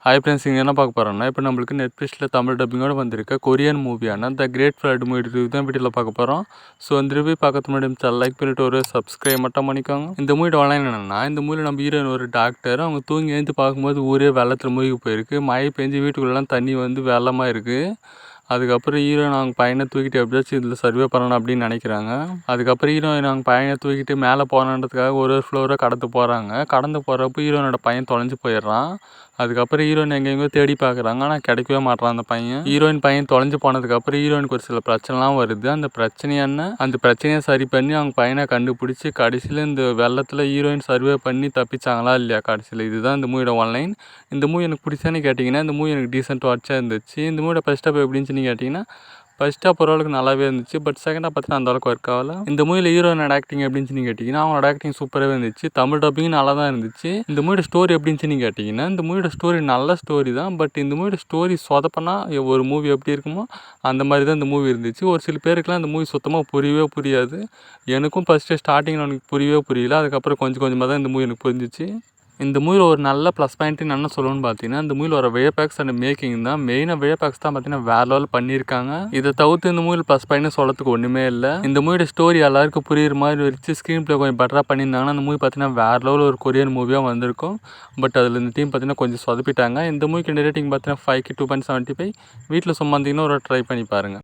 Hi friends, இங்கே என்ன பார்க்க போகிறோம்னா, இப்போ நம்மளுக்கு நெட்ஃப்ளிக்ஸில் தமிழ் டப்பிங்கோடு வந்திருக்க கொரியன் மூவியான the great flood movie review தான் வீடியோவில் பார்க்க போகிறோம். ஸோ அந்த ரிவ்யூ பார்க்கறது முன்னாடி லைக் பண்ணிட்டு ஒரு சப்ஸ்கிரைப் மட்டும் பண்ணிக்கோங்க. இந்த மூவியோட ஆன்லைன் என்னென்னா, இந்த மூவியில் நம்ம ஹீரோயின் ஒரு டாக்டர், அவங்க தூங்கி எழுந்து பார்க்கும்போது ஊரே வெள்ளத்தில் மூழ்கி போயிருக்கு. மழை பெஞ்சு வீட்டுக்குள்ளெல்லாம் தண்ணி வந்து வெள்ளமாக இருக்குது. அதுக்கப்புறம் ஹீரோயின் அவங்க பையனை தூக்கிட்டு எப்படியாச்சும் இதில் சர்வே பண்ணணும் அப்படின்னு நினைக்கிறாங்க. அதுக்கப்புறம் ஹீரோயின் அவங்க பையனை தூக்கிட்டு மேலே போகணுன்றதுக்காக ஒரு ஃப்ளோரை கடந்து போகிறாங்க. கடந்து போகிறப்போ ஹீரோனோட பையன் தொலைஞ்சு போயிடுறான். அதுக்கப்புறம் ஹீரோயின் எங்கெங்கோ தேடி பார்க்குறாங்க, ஆனால் கிடைக்கவே மாட்டான் அந்த பையன். ஹீரோயின் பையன் தொலைஞ்சு போனதுக்கப்புறம் ஹீரோயினுக்கு ஒரு சில பிரச்சனைலாம் வருது. அந்த பிரச்சனையை சரி பண்ணி அவங்க பையனை கண்டுபிடிச்சி கடைசியில் இந்த வெள்ளத்தில் ஹீரோயின் சர்வே பண்ணி தப்பிச்சாங்களா இல்லையா கடைசியில். இதுதான் இந்த மூவியோட ஆன்லைன். இந்த மூவி எனக்கு பிடிச்சான்னு கேட்டிங்கன்னா, இந்த மூவி எனக்கு டீசென்ட் வாட்சாக இருந்துச்சு. இந்த மூவியோட ஃபர்ஸ்ட் ஹாஃப் எப்படி இருந்துச்சுன்னு கேட்டிங்கன்னா, ஃபர்ஸ்ட் ஹாஃப் ஓரளவுக்கு நல்லாவே இருந்துச்சு. பட் செகண்ட் ஹாஃப் பார்த்தீங்கன்னா அந்தளவுக்கு ஒர்க் ஆகல. இந்த மூவியில் ஹீரோயினோட ஆக்டிங் எப்படி இருந்துச்சுன்னு கேட்டிங்கன்னா, அவங்களோட ஆக்டிங் சூப்பராகவே இருந்துச்சு. தமிழ் டப்பிங் நல்லா தான் இருந்துச்சு. இந்த மூவியோட ஸ்டோரி எப்படி இருந்துச்சுன்னு கேட்டிங்கன்னா, இந்த மூவியோட ஸ்டோரி நல்ல ஸ்டோரி தான். பட் இந்த மூவியோட ஸ்டோரி சொதப்பனா ஒரு மூவி எப்படி இருக்குமோ அந்த மாதிரி தான் இந்த மூவி இருந்துச்சு. ஒரு சில பேருக்குலாம் இந்த மூவி சுத்தமாக புரியவே புரியாது. எனக்கும் ஃபஸ்ட்டு ஸ்டார்டிங்கில் எனக்கு புரியவே புரியல. அதுக்கப்புறம் கொஞ்சம் கொஞ்சமாக தான் இந்த மூவி எனக்கு புரிஞ்சிச்சு. இந்த மூவியில் ஒரு நல்ல ப்ளஸ் பாயிண்ட்டுன்னு என்ன சொல்லணும்னு பார்த்தீங்கன்னா, இந்த மூவியில் வர விஎஃப்எக்ஸ் அண்ட் மேக்கிங் தான். மெயினாக விஎஃப்எக்ஸ் தான் பார்த்தீங்கன்னா வேறு லெவல் பண்ணியிருக்காங்க. இதை தவிர்த்து இந்த மூவியில் ப்ளஸ் பாயிண்ட்னு சொல்லத்துக்கு ஒன்றுமே இல்லை. இந்த மூவியோட ஸ்டோரி எல்லாருக்கும் புரியுற மாதிரி வச்சு ஸ்க்ரீன் ப்ளே கொஞ்சம் பெட்டராக பண்ணியிருந்தாங்கன்னா அந்த மூவி பார்த்தீங்கன்னா வேறு லெவல் ஒரு கொரியன் மூவியாக வந்திருக்கும். பட் அதில் இந்த டீம் பார்த்தீங்கன்னா கொஞ்சம் சொதப்பிட்டாங்க. இந்த மூவிக்கு ரேட்டிங் பார்த்தீங்கன்னா 5க்கு 2.75. வீட்டில் சும்மா இருந்தீங்கன்னா ஒரு ட்ரை பண்ணி பாருங்கள்.